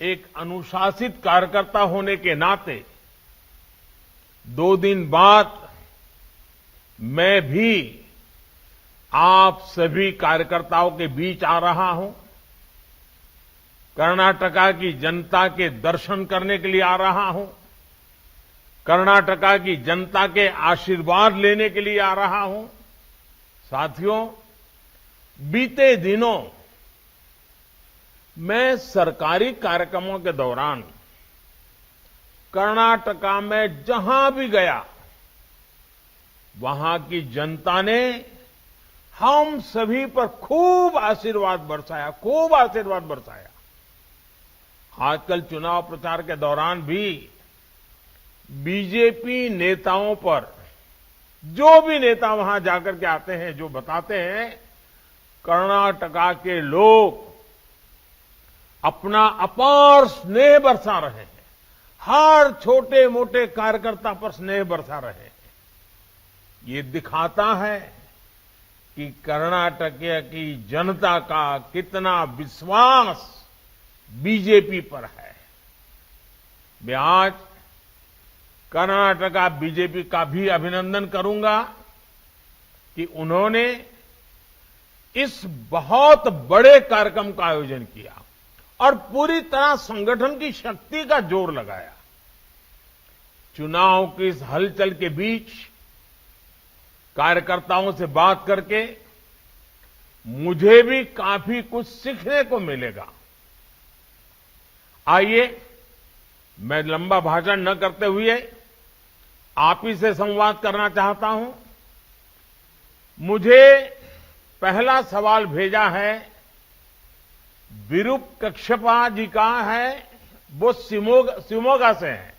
एक अनुशासित कार्यकर्ता होने के नाते 2 दिन बाद मैं भी आप सभी कार्यकर्ताओं के बीच आ रहा हूं। कर्नाटका की जनता के दर्शन करने के लिए आ रहा हूं। कर्नाटका की जनता के आशीर्वाद लेने के लिए आ रहा हूं। साथियों, बीते दिनों मैं सरकारी कार्यक्रमों के दौरान कर्नाटका में जहां भी गया, वहां की जनता ने हम सभी पर खूब आशीर्वाद बरसाया। आजकल चुनाव प्रचार के दौरान भी बीजेपी नेताओं पर, जो भी नेता वहां जाकर के आते हैं, जो बताते हैं, कर्नाटका के लोग अपना अपार स्नेह बरसा रहे हैं। हर छोटे मोटे कार्यकर्ता पर स्नेह बरसा रहे हैं। ये दिखाता है कि कर्नाटक की जनता का कितना विश्वास बीजेपी पर है। मैं आज कर्नाटका बीजेपी का भी अभिनंदन करूंगा कि उन्होंने इस बहुत बड़े कार्यक्रम का आयोजन किया और पूरी तरह संगठन की शक्ति का जोर लगाया। चुनाव की इस हलचल के बीच कार्यकर्ताओं से बात करके मुझे भी काफी कुछ सीखने को मिलेगा। आइए, मैं लंबा भाषण न करते हुए आप ही से संवाद करना चाहता हूं। मुझे पहला सवाल भेजा है, विरूपाक्षप्पा जी का है, वो शिवमोगा से हैं।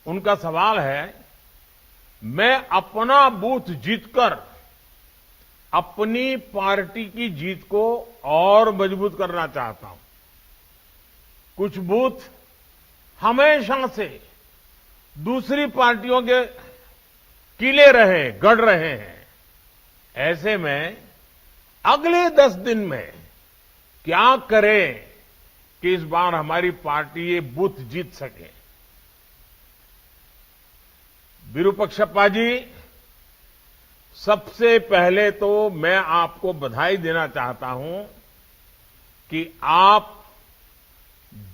उनका सवाल है, मैं अपना बूथ जीतकर अपनी पार्टी की जीत को और मजबूत करना चाहता हूं। कुछ बूथ हमेशा से दूसरी पार्टियों के किले गढ़ रहे हैं। ऐसे में अगले 10 दिन में क्या करें कि इस बार हमारी पार्टी ये बूथ जीत सके। विरूपाक्षप्पा जी, सबसे पहले तो मैं आपको बधाई देना चाहता हूं कि आप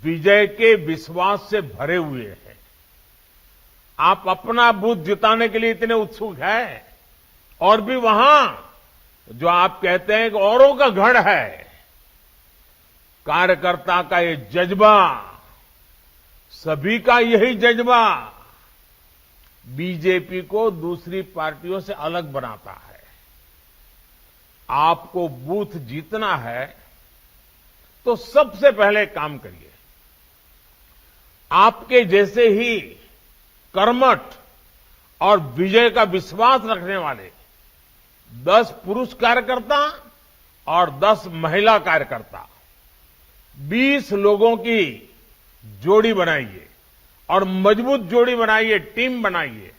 विजय के विश्वास से भरे हुए हैं। आप अपना बूथ जिताने के लिए इतने उत्सुक हैं और भी वहां जो आप कहते हैं कि औरों का गढ़ है, कार्यकर्ता का ये जज्बा, सभी का यही जज्बा बीजेपी को दूसरी पार्टियों से अलग बनाता है। आपको बूथ जीतना है तो सबसे पहले काम करिए। आपके जैसे ही कर्मठ और विजय का विश्वास रखने वाले 10 पुरुष कार्यकर्ता और 10 महिला कार्यकर्ता, 20 लोगों की जोड़ी बनाइए और मजबूत जोड़ी बनाइए, टीम बनाइए।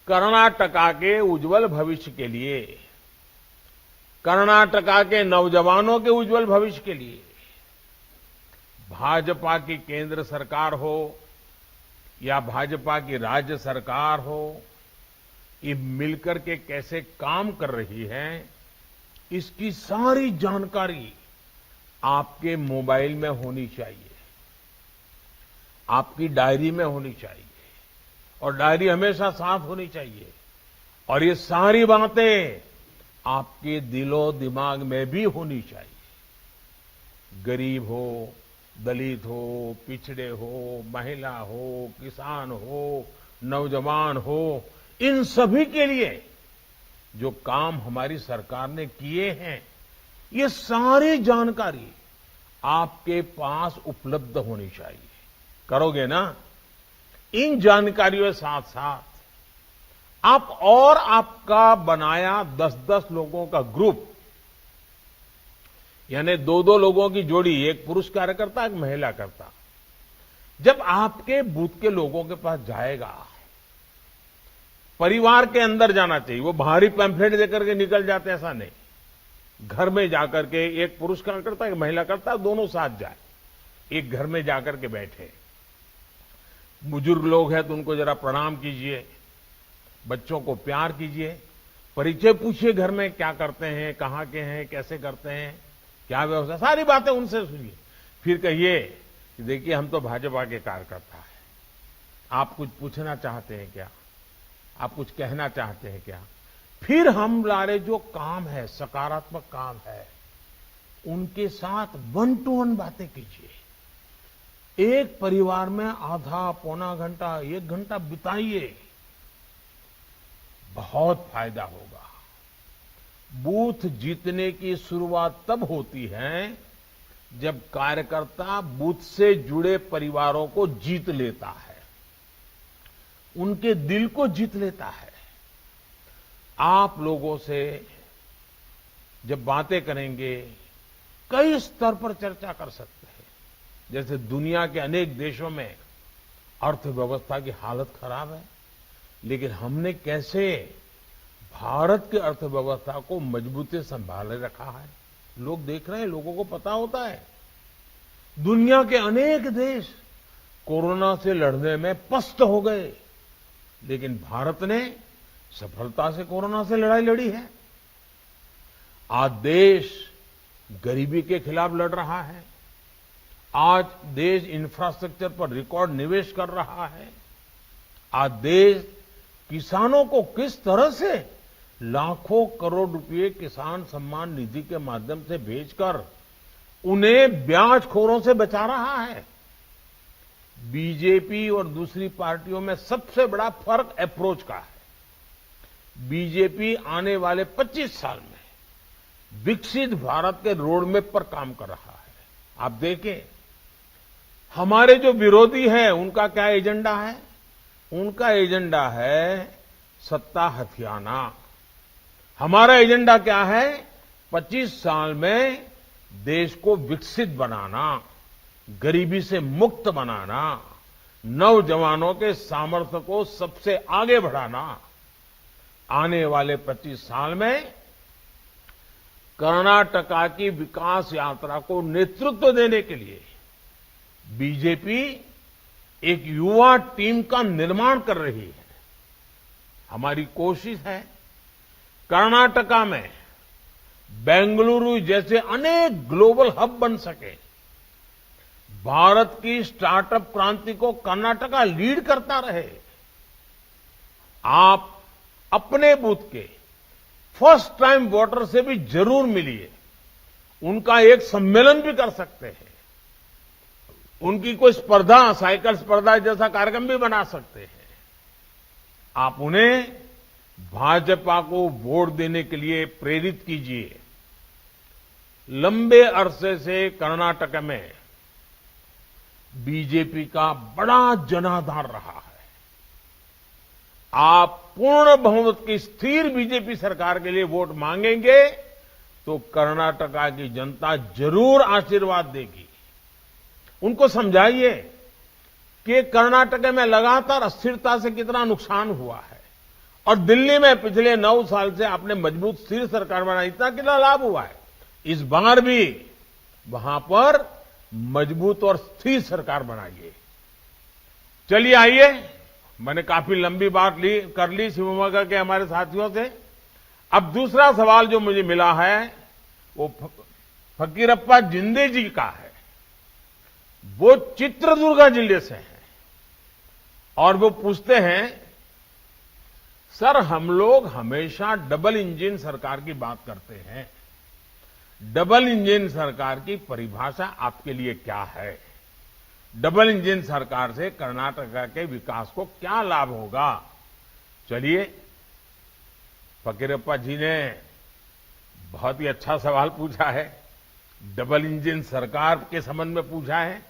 कर्नाटका के उज्जवल भविष्य के लिए, कर्नाटका के नौजवानों के उज्जवल भविष्य के लिए भाजपा की केंद्र सरकार हो या भाजपा की राज्य सरकार हो, ये मिलकर के कैसे काम कर रही है, इसकी सारी जानकारी आपके मोबाइल में होनी चाहिए, आपकी डायरी में होनी चाहिए और डायरी हमेशा साफ होनी चाहिए। और ये सारी बातें आपके दिलो दिमाग में भी होनी चाहिए। गरीब हो, दलित हो, पिछड़े हो, महिला हो, किसान हो, नौजवान हो, इन सभी के लिए जो काम हमारी सरकार ने किए हैं, ये सारी जानकारी आपके पास उपलब्ध होनी चाहिए। करोगे ना? इन जानकारियों के साथ साथ आप और आपका बनाया 10-10 लोगों का ग्रुप, यानी 2-2 लोगों की जोड़ी, एक पुरुष कार्यकर्ता, एक महिला करता, जब आपके बूथ के लोगों के पास जाएगा, परिवार के अंदर जाना चाहिए। वो बाहरी पैम्फलेट देकर के निकल जाते, ऐसा नहीं। घर में जाकर के एक पुरुष कार्यकर्ता, एक महिला करता, दोनों साथ जाए एक घर में जाकर के बैठे, बुजुर्ग लोग हैं तो उनको जरा प्रणाम कीजिए, बच्चों को प्यार कीजिए, परिचय पूछिए, घर में क्या करते हैं, कहाँ के हैं, कैसे करते हैं, क्या व्यवस्था, सारी बातें उनसे सुनिए। फिर कहिए कि देखिए हम तो भाजपा के कार्यकर्ता हैं, आप कुछ पूछना चाहते हैं क्या, आप कुछ कहना चाहते हैं क्या। फिर हम लारे जो काम है, सकारात्मक काम है, उनके साथ 1 to 1 बातें कीजिए। एक परिवार में आधा पौना घंटा 1 घंटा बिताइए, बहुत फायदा होगा। बूथ जीतने की शुरुआत तब होती है जब कार्यकर्ता बूथ से जुड़े परिवारों को जीत लेता है, उनके दिल को जीत लेता है। आप लोगों से जब बातें करेंगे, कई स्तर पर चर्चा कर सकते हैं। जैसे दुनिया के अनेक देशों में अर्थव्यवस्था की हालत खराब है, लेकिन हमने कैसे भारत की अर्थव्यवस्था को मजबूती से संभाले रखा है, लोग देख रहे हैं, लोगों को पता होता है। दुनिया के अनेक देश कोरोना से लड़ने में पस्त हो गए, लेकिन भारत ने सफलता से कोरोना से लड़ाई लड़ी है। आज देश गरीबी के खिलाफ लड़ रहा है, आज देश इंफ्रास्ट्रक्चर पर रिकॉर्ड निवेश कर रहा है, आज देश किसानों को किस तरह से लाखों करोड़ रुपए किसान सम्मान निधि के माध्यम से भेजकर उन्हें ब्याजखोरों से बचा रहा है। बीजेपी और दूसरी पार्टियों में सबसे बड़ा फर्क अप्रोच का है। बीजेपी आने वाले 25 साल में विकसित भारत के रोडमैप पर काम कर रहा है। आप देखें, हमारे जो विरोधी हैं उनका क्या एजेंडा है, उनका एजेंडा है सत्ता हथियाना। हमारा एजेंडा क्या है, 25 साल में देश को विकसित बनाना, गरीबी से मुक्त बनाना, नौजवानों के सामर्थ्य को सबसे आगे बढ़ाना। आने वाले 25 साल में कर्नाटका की विकास यात्रा को नेतृत्व देने के लिए बीजेपी एक युवा टीम का निर्माण कर रही है। हमारी कोशिश है कर्नाटका में बेंगलुरु जैसे अनेक ग्लोबल हब बन सके। भारत की स्टार्टअप क्रांति को कर्नाटका लीड करता रहे। आप अपने बूथ के फर्स्ट टाइम वोटर से भी जरूर मिलिए, उनका एक सम्मेलन भी कर सकते हैं, उनकी कोई स्पर्धा, साइकिल स्पर्धा जैसा कार्यक्रम भी बना सकते हैं। आप उन्हें भाजपा को वोट देने के लिए प्रेरित कीजिए। लंबे अरसे से कर्नाटक में बीजेपी का बड़ा जनाधार रहा है। आप पूर्ण बहुमत की स्थिर बीजेपी सरकार के लिए वोट मांगेंगे तो कर्नाटका की जनता जरूर आशीर्वाद देगी। उनको समझाइए कि कर्नाटक में लगातार अस्थिरता से कितना नुकसान हुआ है और दिल्ली में पिछले 9 साल से आपने मजबूत स्थिर सरकार बनाई, इतना कितना लाभ हुआ है। इस बार भी वहां पर मजबूत और स्थिर सरकार बनाइए। चलिए आइए, मैंने काफी लंबी बात कर ली शिवमोगा के हमारे साथियों से। अब दूसरा सवाल जो मुझे मिला है वो फकीरप्पा जिंदे जी का है। वो चित्रदुर्गा जिले से हैं और वो पूछते हैं, सर हम लोग हमेशा डबल इंजन सरकार की बात करते हैं, डबल इंजन सरकार की परिभाषा आपके लिए क्या है? डबल इंजन सरकार से कर्नाटका के विकास को क्या लाभ होगा? चलिए, फकीरप्पा जी ने बहुत ही अच्छा सवाल पूछा है, डबल इंजन सरकार के संबंध में पूछा है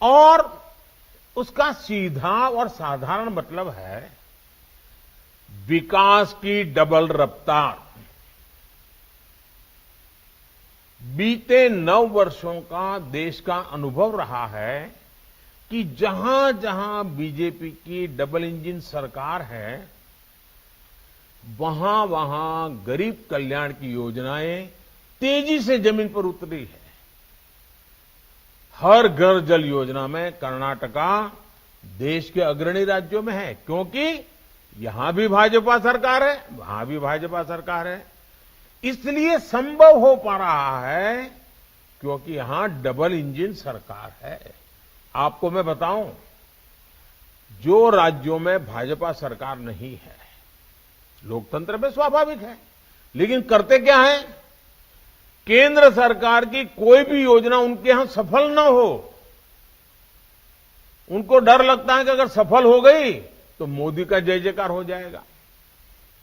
और उसका सीधा और साधारण मतलब है विकास की डबल रफ्तार। बीते 9 वर्षों का देश का अनुभव रहा है कि जहां जहां बीजेपी की डबल इंजन सरकार है, वहां वहां गरीब कल्याण की योजनाएं तेजी से जमीन पर उतरी है। हर घर जल योजना में कर्नाटका देश के अग्रणी राज्यों में है, क्योंकि यहां भी भाजपा सरकार है, वहां भी भाजपा सरकार है। इसलिए संभव हो पा रहा है क्योंकि यहां डबल इंजन सरकार है। आपको मैं बताऊं, जो राज्यों में भाजपा सरकार नहीं है, लोकतंत्र में स्वाभाविक है, लेकिन करते क्या है, केंद्र सरकार की कोई भी योजना उनके यहां सफल ना हो, उनको डर लगता है कि अगर सफल हो गई तो मोदी का जय जयकार हो जाएगा।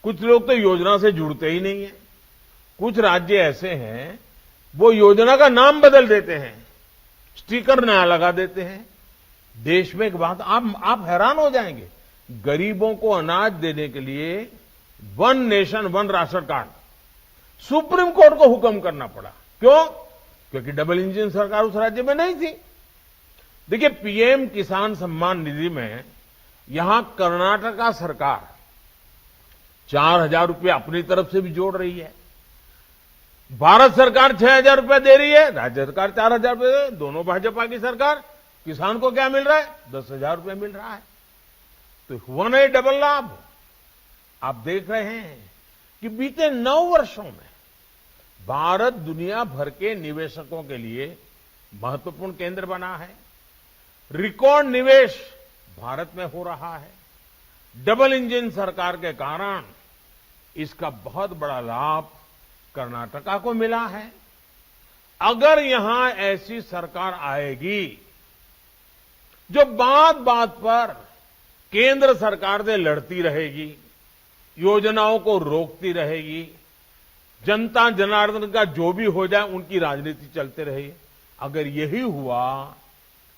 कुछ लोग तो योजना से जुड़ते ही नहीं है। कुछ राज्य ऐसे हैं, वो योजना का नाम बदल देते हैं, स्टिकर नया लगा देते हैं। देश में एक बात आप हैरान हो जाएंगे, गरीबों को अनाज देने के लिए one nation one ration card supreme court को हुक्म करना पड़ा। क्यों? क्योंकि डबल इंजन सरकार उस राज्य में नहीं थी। देखिए, पीएम किसान सम्मान निधि में यहां कर्नाटका सरकार 4,000 रुपये अपनी तरफ से भी जोड़ रही है, भारत सरकार 6,000 रुपये दे रही है, राज्य सरकार 4,000 रुपये, दोनों भाजपा की सरकार। किसान को क्या मिल रहा है? 10,000 रुपये मिल रहा है। तो हुआ नहीं डबल लाभ। आप देख रहे हैं कि बीते 9 वर्षों में भारत दुनिया भर के निवेशकों के लिए महत्वपूर्ण केंद्र बना है। रिकॉर्ड निवेश भारत में हो रहा है। डबल इंजन सरकार के कारण इसका बहुत बड़ा लाभ कर्नाटका को मिला है। अगर यहां ऐसी सरकार आएगी जो बात बात पर केंद्र सरकार से लड़ती रहेगी, योजनाओं को रोकती रहेगी, जनता जनार्दन का जो भी हो जाए उनकी राजनीति चलते रही, अगर यही हुआ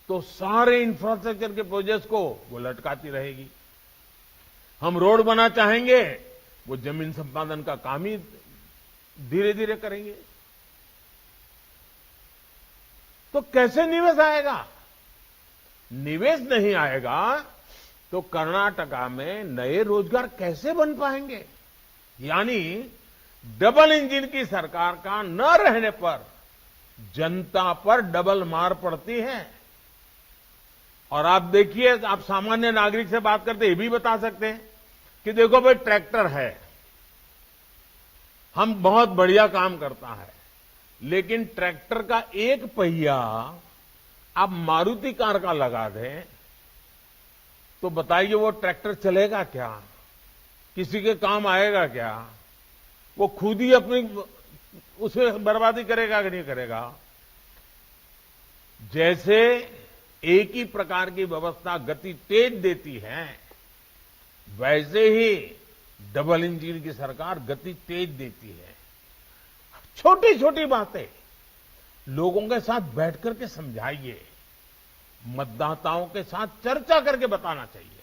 तो सारे इंफ्रास्ट्रक्चर के प्रोजेक्ट्स को वो लटकाती रहेगी। हम रोड बना चाहेंगे, वो जमीन संपादन का काम ही धीरे धीरे करेंगे। तो कैसे निवेश आएगा? निवेश नहीं आएगा तो कर्नाटका में नए रोजगार कैसे बन पाएंगे? यानी डबल इंजन की सरकार का न रहने पर जनता पर डबल मार पड़ती है। और आप देखिए, आप सामान्य नागरिक से बात करते ये भी बता सकते हैं कि देखो भाई, ट्रैक्टर है, हम बहुत बढ़िया काम करता है, लेकिन ट्रैक्टर का एक पहिया आप मारुति कार का लगा दें तो बताइए वो ट्रैक्टर चलेगा क्या? किसी के काम आएगा क्या? वो खुद ही अपनी उसमें बर्बादी करेगा कि नहीं करेगा? जैसे एक ही प्रकार की व्यवस्था गति तेज देती है, वैसे ही डबल इंजन की सरकार गति तेज देती है। छोटी छोटी बातें लोगों के साथ बैठ करके समझाइए, मतदाताओं के साथ चर्चा करके बताना चाहिए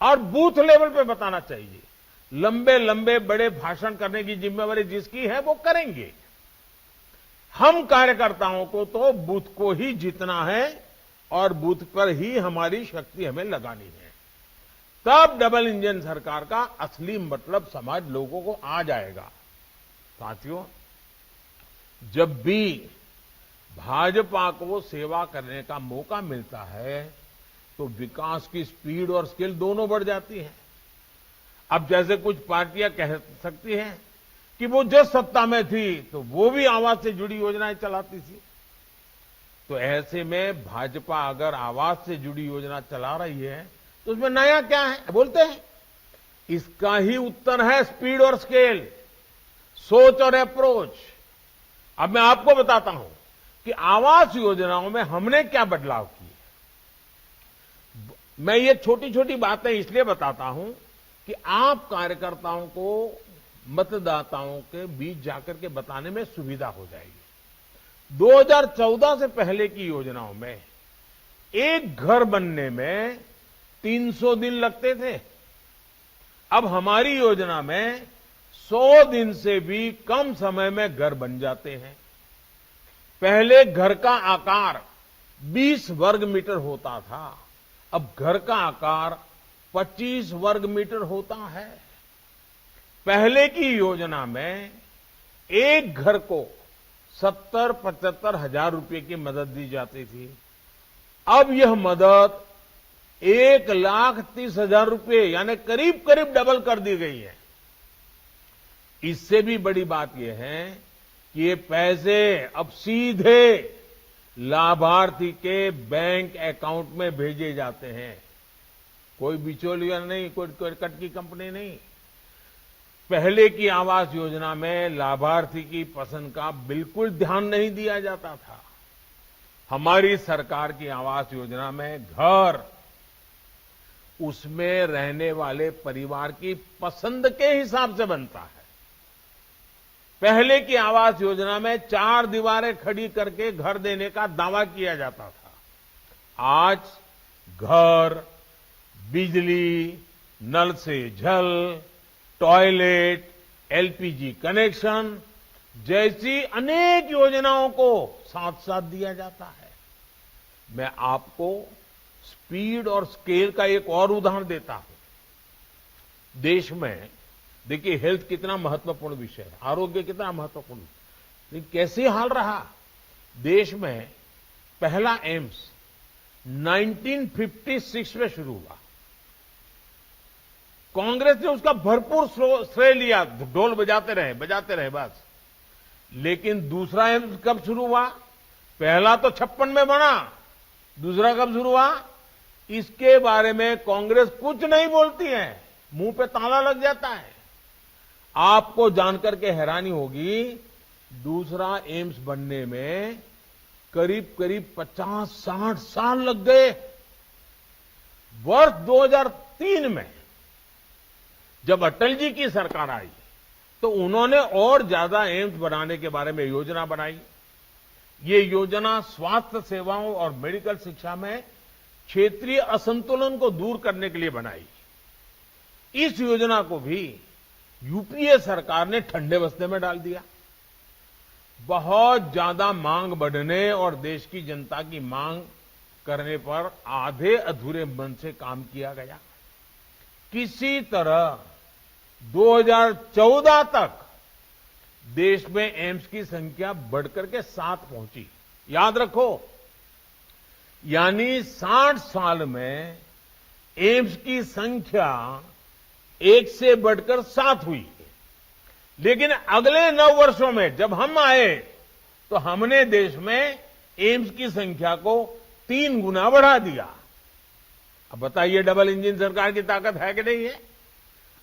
और बूथ लेवल पे बताना चाहिए। लंबे लंबे बड़े भाषण करने की जिम्मेवारी जिसकी है वो करेंगे। हम कार्यकर्ताओं को तो बूथ को ही जीतना है और बूथ पर ही हमारी शक्ति हमें लगानी है। तब डबल इंजन सरकार का असली मतलब समाज लोगों को आ जाएगा। साथियों, जब भी भाजपा को सेवा करने का मौका मिलता है तो विकास की स्पीड और स्केल दोनों बढ़ जाती है। अब जैसे कुछ पार्टियां कह सकती हैं कि वो जब सत्ता में थी तो वो भी आवास से जुड़ी योजनाएं चलाती थी, तो ऐसे में भाजपा अगर आवास से जुड़ी योजना चला रही है तो उसमें नया क्या है बोलते हैं? इसका ही उत्तर है स्पीड और स्केल, सोच और अप्रोच। अब मैं आपको बताता हूं कि आवास योजनाओं में हमने क्या बदलाव किए। मैं ये छोटी छोटी बातें इसलिए बताता हूं कि आप कार्यकर्ताओं को मतदाताओं के बीच जाकर के बताने में सुविधा हो जाएगी। 2014 से पहले की योजनाओं में एक घर बनने में 300 दिन लगते थे। अब हमारी योजना में 100 दिन से भी कम समय में घर बन जाते हैं। पहले घर का आकार 20 वर्ग मीटर होता था, अब घर का आकार 25 वर्ग मीटर होता है। पहले की योजना में एक घर को 70-75 हजार रुपए की मदद दी जाती थी। अब यह मदद 1,30,000 रुपए यानी करीब करीब डबल कर दी गई है। इससे भी बड़ी बात यह है कि ये पैसे अब सीधे लाभार्थी के बैंक अकाउंट में भेजे जाते हैं। कोई बिचौलिया नहीं, कोई कट की कंपनी नहीं। पहले की आवास योजना में लाभार्थी की पसंद का बिल्कुल ध्यान नहीं दिया जाता था। हमारी सरकार की आवास योजना में घर उसमें रहने वाले परिवार की पसंद के हिसाब से बनता है। पहले की आवास योजना में 4 दीवारें खड़ी करके घर देने का दावा किया जाता था। आज घर, बिजली, नल से जल, टॉयलेट, एलपीजी कनेक्शन जैसी अनेक योजनाओं को साथ साथ दिया जाता है। मैं आपको स्पीड और स्केल का एक और उदाहरण देता हूं। देश में देखिए हेल्थ कितना महत्वपूर्ण विषय है, आरोग्य कितना महत्वपूर्ण, लेकिन कैसे हाल रहा। देश में पहला एम्स 1956 में शुरू हुआ। कांग्रेस ने उसका भरपूर श्रेय लिया, ढोल बजाते रहे बस। लेकिन दूसरा एम्स कब शुरू हुआ? पहला तो 56 में बना, दूसरा कब शुरू हुआ? इसके बारे में कांग्रेस कुछ नहीं बोलती है, मुंह पे ताला लग जाता है। आपको जानकर के हैरानी होगी, दूसरा एम्स बनने में करीब करीब 50-60 साल लग गए। वर्ष 2003 में जब अटल जी की सरकार आई तो उन्होंने और ज्यादा एम्स बनाने के बारे में योजना बनाई। ये योजना स्वास्थ्य सेवाओं और मेडिकल शिक्षा में क्षेत्रीय असंतुलन को दूर करने के लिए बनाई। इस योजना को भी यूपीए सरकार ने ठंडे बस्ते में डाल दिया। बहुत ज्यादा मांग बढ़ने और देश की जनता की मांग करने पर आधे अधूरे मन से काम किया गया। किसी तरह 2014 तक देश में एम्स की संख्या बढ़कर के 7 पहुंची। याद रखो, यानी 60 साल में एम्स की संख्या 1 से बढ़कर 7 हुई। लेकिन अगले 9 वर्षों में जब हम आए तो हमने देश में एम्स की संख्या को 3 गुना बढ़ा दिया। अब बताइए, डबल इंजन सरकार की ताकत है कि नहीं है?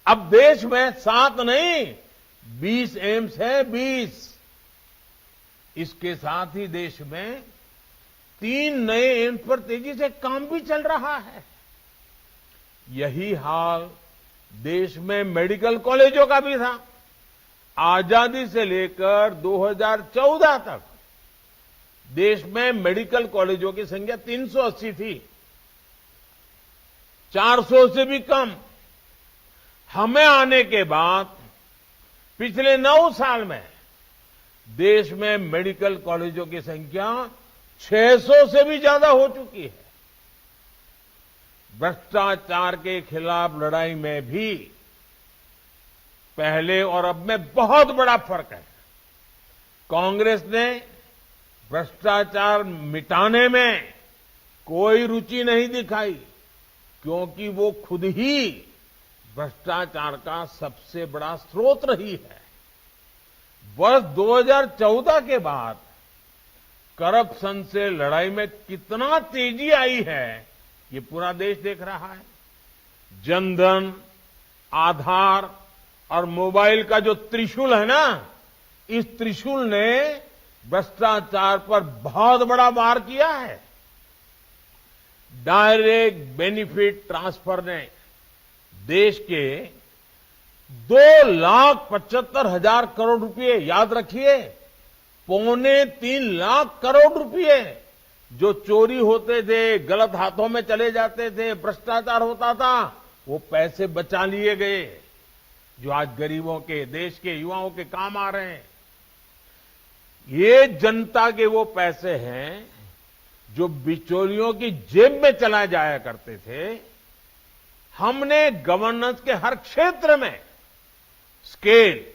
अब देश में 7 नहीं 20 एम्स है, 20। इसके साथ ही देश में 3 नए एम्स पर तेजी से काम भी चल रहा है। यही हाल देश में मेडिकल कॉलेजों का भी था। आजादी से लेकर 2014 तक देश में मेडिकल कॉलेजों की संख्या 380 थी, 400 से भी कम। हमें आने के बाद पिछले 9 साल में देश में मेडिकल कॉलेजों की संख्या 600 से भी ज्यादा हो चुकी है। भ्रष्टाचार के खिलाफ लड़ाई में भी पहले और अब में बहुत बड़ा फर्क है। कांग्रेस ने भ्रष्टाचार मिटाने में कोई रुचि नहीं दिखाई, क्योंकि वो खुद ही भ्रष्टाचार का सबसे बड़ा स्रोत रही है। वर्ष 2014 के बाद करप्शन से लड़ाई में कितना तेजी आई है, ये पूरा देश देख रहा है। जनधन, आधार और मोबाइल का जो त्रिशूल है ना, इस त्रिशूल ने भ्रष्टाचार पर बहुत बड़ा वार किया है। डायरेक्ट बेनिफिट ट्रांसफर ने देश के 2,75,000 करोड़ रुपए, याद रखिए 2.25 लाख करोड़ रुपए जो चोरी होते थे, गलत हाथों में चले जाते थे, भ्रष्टाचार होता था, वो पैसे बचा लिए गए जो आज गरीबों के, देश के युवाओं के काम आ रहे हैं। ये जनता के वो पैसे हैं जो बिचौलियों की जेब में चला जाया करते थे। हमने गवर्नेंस के हर क्षेत्र में स्केल,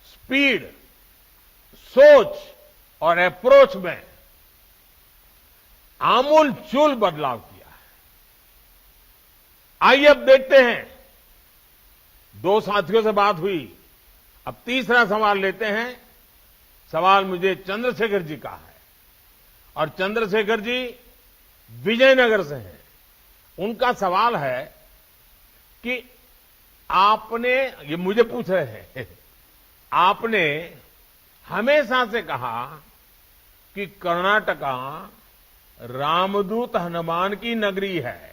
स्पीड, सोच और अप्रोच में आमूल चूल बदलाव किया है। आइए अब देखते हैं, दो साथियों से बात हुई, अब तीसरा सवाल लेते हैं। सवाल मुझे चंद्रशेखर जी का है और चंद्रशेखर जी विजयनगर से हैं। उनका सवाल है कि आपने, ये मुझे पूछ रहे हैं, आपने हमेशा से कहा कि कर्नाटका रामदूत हनुमान की नगरी है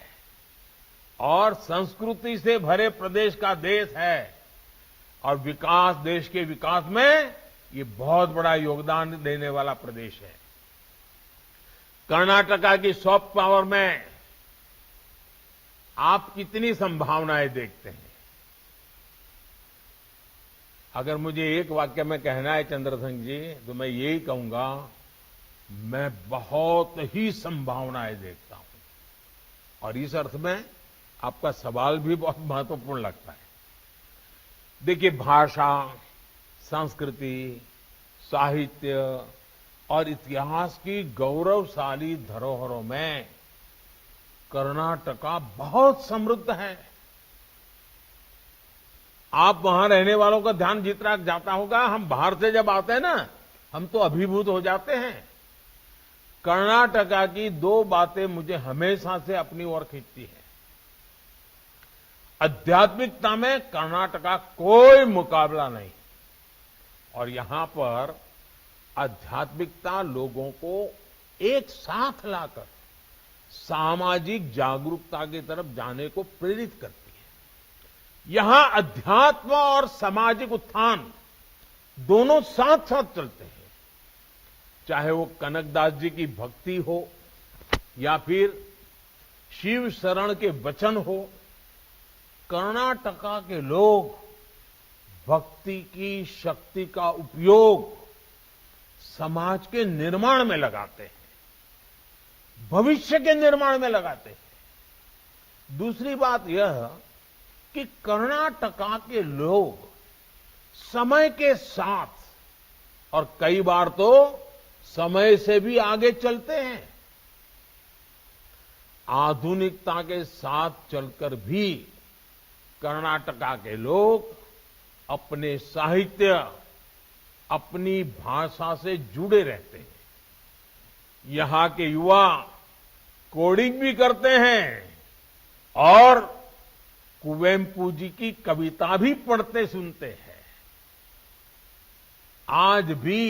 और संस्कृति से भरे प्रदेश का देश है और विकास, देश के विकास में ये बहुत बड़ा योगदान देने वाला प्रदेश है। कर्नाटका की सॉफ्ट पावर में आप कितनी संभावनाएं देखते हैं? अगर मुझे एक वाक्य में कहना है चंद्रशेखर जी, तो मैं यही कहूंगा, मैं बहुत ही संभावनाएं देखता हूं। और इस अर्थ में आपका सवाल भी बहुत महत्वपूर्ण लगता है। देखिए, भाषा, संस्कृति, साहित्य और इतिहास की गौरवशाली धरोहरों में कर्नाटका बहुत समृद्ध है। आप वहां रहने वालों का ध्यान जितना जाता होगा, हम बाहर से जब आते हैं ना, हम तो अभिभूत हो जाते हैं। कर्नाटका की दो बातें मुझे हमेशा से अपनी ओर खींचती है। आध्यात्मिकता में कर्नाटका कोई मुकाबला नहीं और यहां पर आध्यात्मिकता लोगों को एक साथ लाकर सामाजिक जागरूकता की तरफ जाने को प्रेरित करती है। यहां अध्यात्म और सामाजिक उत्थान दोनों साथ साथ चलते हैं। चाहे वो कनकदास जी की भक्ति हो या फिर शिव शरण के वचन हो, कर्नाटका के लोग भक्ति की शक्ति का उपयोग समाज के निर्माण में लगाते हैं, भविष्य के निर्माण में लगाते हैं। दूसरी बात यह कि कर्नाटका के लोग समय के साथ और कई बार तो समय से भी आगे चलते हैं। आधुनिकता के साथ चलकर भी कर्नाटका के लोग अपने साहित्य, अपनी भाषा से जुड़े रहते हैं। यहां के युवा कोडिंग भी करते हैं और कुवेम्पू जी की कविता भी पढ़ते सुनते हैं। आज भी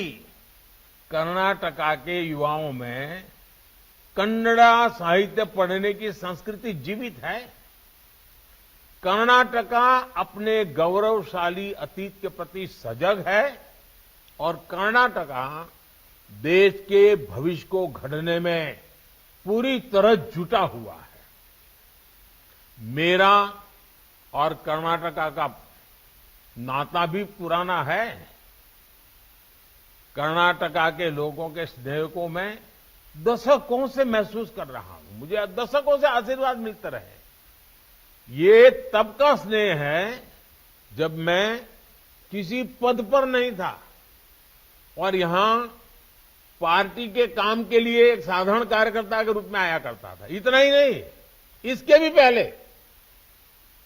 कर्नाटका के युवाओं में कन्नड़ा साहित्य पढ़ने की संस्कृति जीवित है। कर्नाटका अपने गौरवशाली अतीत के प्रति सजग है और कर्नाटका देश के भविष्य को गढ़ने में पूरी तरह जुटा हुआ है। मेरा और कर्नाटका का नाता भी पुराना है। कर्नाटका के लोगों के स्नेह को मैं दशकों से महसूस कर रहा हूं। मुझे दशकों से आशीर्वाद मिलते रहे। ये तब का स्नेह है जब मैं किसी पद पर नहीं था और यहां पार्टी के काम के लिए एक साधारण कार्यकर्ता के रूप में आया करता था। इतना ही नहीं, इसके भी पहले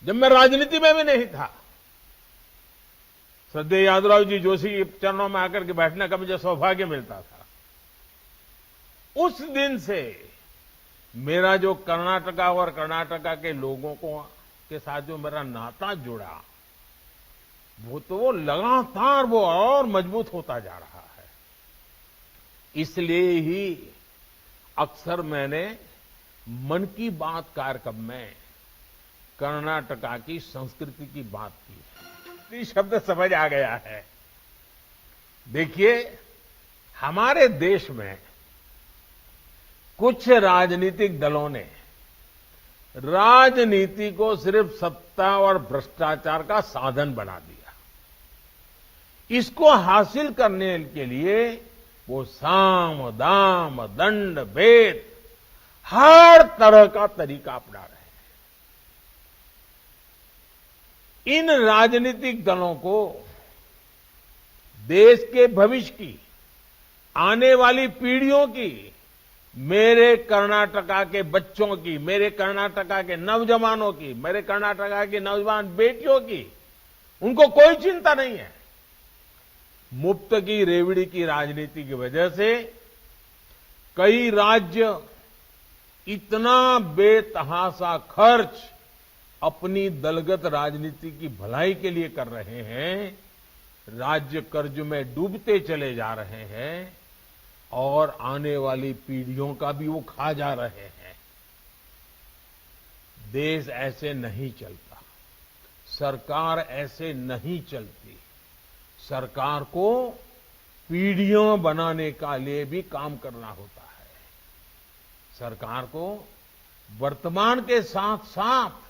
जब मैं राजनीति में भी नहीं था, श्रद्धेय यादवराव जी जोशी के चरणों में आकर के बैठने का मुझे सौभाग्य मिलता था। उस दिन से मेरा जो कर्नाटका और कर्नाटका के लोगों के साथ जो मेरा नाता जुड़ा, वो लगातार वो और मजबूत होता जा रहा है। इसलिए ही अक्सर मैंने मन की बात कार्यक्रम में कर्नाटका की संस्कृति की बात की है। ये शब्द समझ आ गया है। देखिए, हमारे देश में कुछ राजनीतिक दलों ने राजनीति को सिर्फ सत्ता और भ्रष्टाचार का साधन बना दिया। इसको हासिल करने के लिए वो साम, दाम, दंड, भेद हर तरह का तरीका अपना रहे हैं। इन राजनीतिक दलों को देश के भविष्य की आने वाली पीढ़ियों की, मेरे कर्नाटका के बच्चों की, मेरे कर्नाटका के नौजवानों की, मेरे कर्नाटका की नौजवान बेटियों की, उनको कोई चिंता नहीं है। मुफ्त की रेवड़ी की राजनीति की वजह से कई राज्य इतना बेतहाशा खर्च अपनी दलगत राजनीति की भलाई के लिए कर रहे हैं, राज्य कर्ज में डूबते चले जा रहे हैं और आने वाली पीढ़ियों का भी वो खा जा रहे हैं। देश ऐसे नहीं चलता, सरकार ऐसे नहीं चलती। सरकार को पीढ़ियां बनाने का लिए भी काम करना होता है। सरकार को वर्तमान के साथ साथ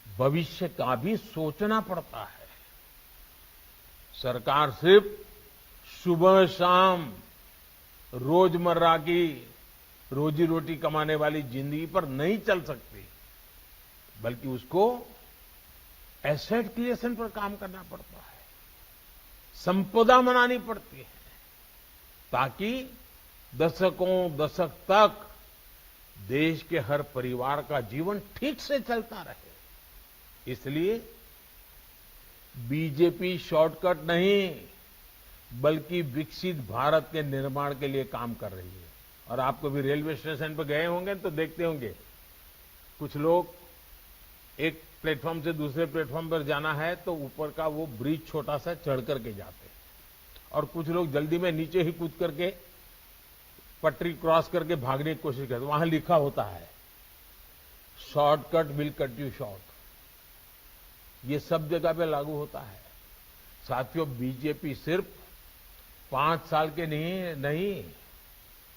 भविष्य का भी सोचना पड़ता है। सरकार सिर्फ सुबह शाम रोजमर्रा की रोजी रोटी कमाने वाली जिंदगी पर नहीं चल सकती, बल्कि उसको एसेट क्रिएशन पर काम करना पड़ता है, संपदा बनानी पड़ती है, ताकि दशकों दशक तक देश के हर परिवार का जीवन ठीक से चलता रहे। इसलिए बीजेपी शॉर्टकट नहीं, बल्कि विकसित भारत के निर्माण के लिए काम कर रही है। और आप कभी रेलवे स्टेशन पर गए होंगे तो देखते होंगे, कुछ लोग एक प्लेटफॉर्म से दूसरे प्लेटफॉर्म पर जाना है तो ऊपर का वो ब्रिज छोटा सा चढ़ करके जाते हैं, और कुछ लोग जल्दी में नीचे ही कूद करके पटरी क्रॉस करके भागने की कोशिश करते। वहां लिखा होता है, shortcut will cut you short. ये सब जगह पे लागू होता है। साथियों, बीजेपी सिर्फ 5 साल के नहीं,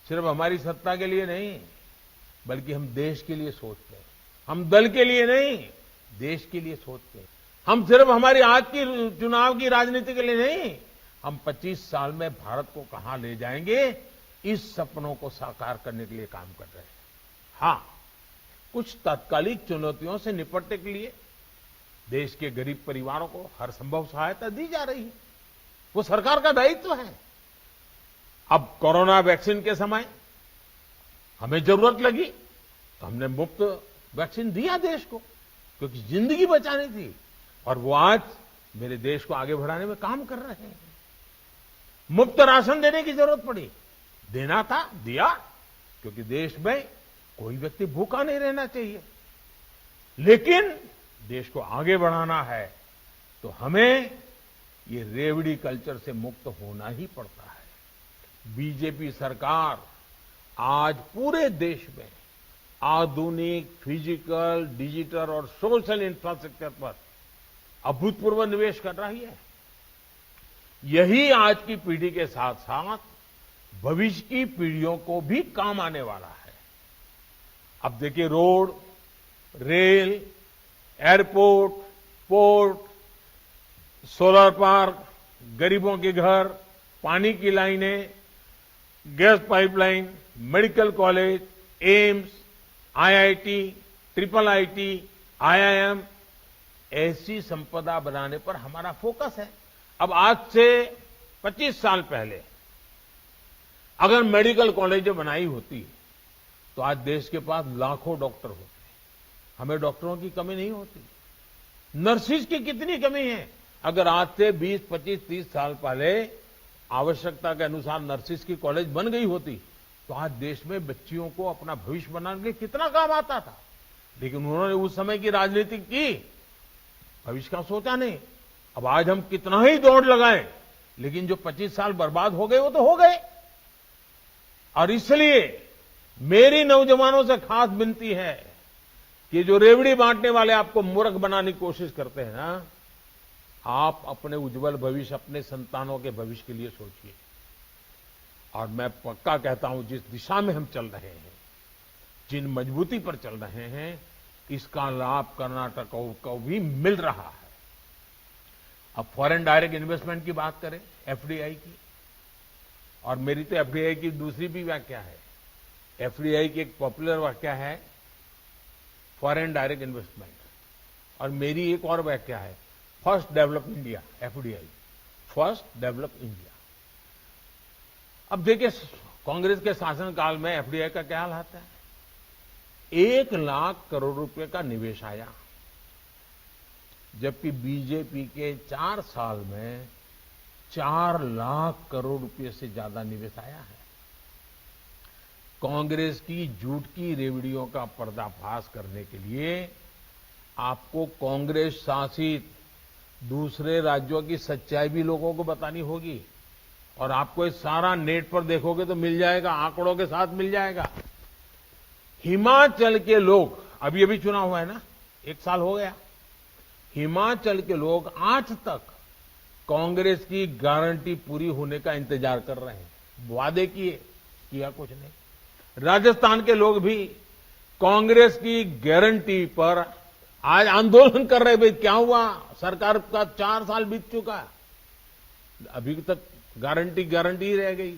सिर्फ हमारी सत्ता के लिए नहीं, बल्कि हम देश के लिए सोचते हैं। हम दल के लिए नहीं, देश के लिए सोचते हैं। हम सिर्फ हमारी आज की चुनाव की राजनीति के लिए नहीं, हम 25 साल में भारत को कहां ले जाएंगे, इस सपनों को साकार करने के लिए काम कर रहे हैं। हां, कुछ तात्कालिक चुनौतियों से निपटने के लिए देश के गरीब परिवारों को हर संभव सहायता दी जा रही है। वो सरकार का दायित्व है। अब कोरोना वैक्सीन के समय हमें जरूरत लगी तो हमने मुफ्त वैक्सीन दिया देश को, क्योंकि जिंदगी बचानी थी, और वो आज मेरे देश को आगे बढ़ाने में काम कर रहे हैं। मुफ्त राशन देने की जरूरत पड़ी, देना था, दिया, क्योंकि देश में कोई व्यक्ति भूखा नहीं रहना चाहिए। लेकिन देश को आगे बढ़ाना है तो हमें ये रेवड़ी कल्चर से मुक्त होना ही पड़ता है। बीजेपी सरकार आज पूरे देश में आधुनिक फिजिकल, डिजिटल और सोशल इंफ्रास्ट्रक्चर पर अभूतपूर्व निवेश कर रही है। यही आज की पीढ़ी के साथ साथ भविष्य की पीढ़ियों को भी काम आने वाला है। अब देखिए, road, rail, airport, port, solar park, गरीबों के घर, पानी की लाइनें, gas pipeline, medical college, AIIMS, IIT, triple IT, IIM, ऐसी संपदा बनाने पर हमारा फोकस है। अब आज से 25 साल पहले अगर मेडिकल कॉलेजें बनाई होती तो आज देश के पास लाखों डॉक्टर होते। हमें डॉक्टरों की कमी नहीं होती। नर्सिस की कितनी कमी है। अगर आज से 20, 25, 30 साल पहले आवश्यकता के अनुसार नर्सिस की कॉलेज बन गई होती तो आज देश में बच्चियों को अपना भविष्य बनाने के लिए कितना काम आता था। लेकिन उन्होंने उस समय की राजनीति की, भविष्य का सोचा नहीं। अब आज हम कितना ही दौड़ लगाएं, लेकिन जो 25 साल बर्बाद हो गए वो तो हो गए। और इसलिए मेरी नौजवानों से खास विनती है कि जो रेवड़ी बांटने वाले आपको मूर्ख बनाने की कोशिश करते हैं ना, आप अपने उज्जवल भविष्य, अपने संतानों के भविष्य के लिए सोचिए। और मैं पक्का कहता हूं, जिस दिशा में हम चल रहे हैं, जिन मजबूती पर चल रहे हैं, इसका लाभ कर्नाटक को भी मिल रहा है। अब फॉरेन डायरेक्ट इन्वेस्टमेंट की बात करें, एफडीआई की, और मेरी तो एफडीआई की दूसरी भी व्याख्या है। एफडीआई की एक पॉपुलर व्याख्या है फॉरेन डायरेक्ट इन्वेस्टमेंट, और मेरी एक और व्याख्या है first develop India, FDI, first develop India. अब देखिए कांग्रेस के शासनकाल में एफडीआई का क्या हाल आता है। 1 लाख करोड़ रुपए का निवेश आया, जबकि बीजेपी के 4 साल में 4 लाख करोड़ रुपए से ज्यादा निवेश आया है। कांग्रेस की झूठ की रेवड़ियों का पर्दाफाश करने के लिए आपको कांग्रेस शासित दूसरे राज्यों की सच्चाई भी लोगों को बतानी होगी, और आपको ये सारा नेट पर देखोगे तो मिल जाएगा, आंकड़ों के साथ मिल जाएगा। हिमाचल के लोग, अभी चुनाव हुआ है ना, 1 साल हो गया, हिमाचल के लोग आज तक कांग्रेस की गारंटी पूरी होने का इंतजार कर रहे हैं। वादे किया कुछ नहीं। राजस्थान के लोग भी कांग्रेस की गारंटी पर आज आंदोलन कर रहे। भाई क्या हुआ, सरकार का 4 साल बीत चुका, अभी तक गारंटी ही रह गई।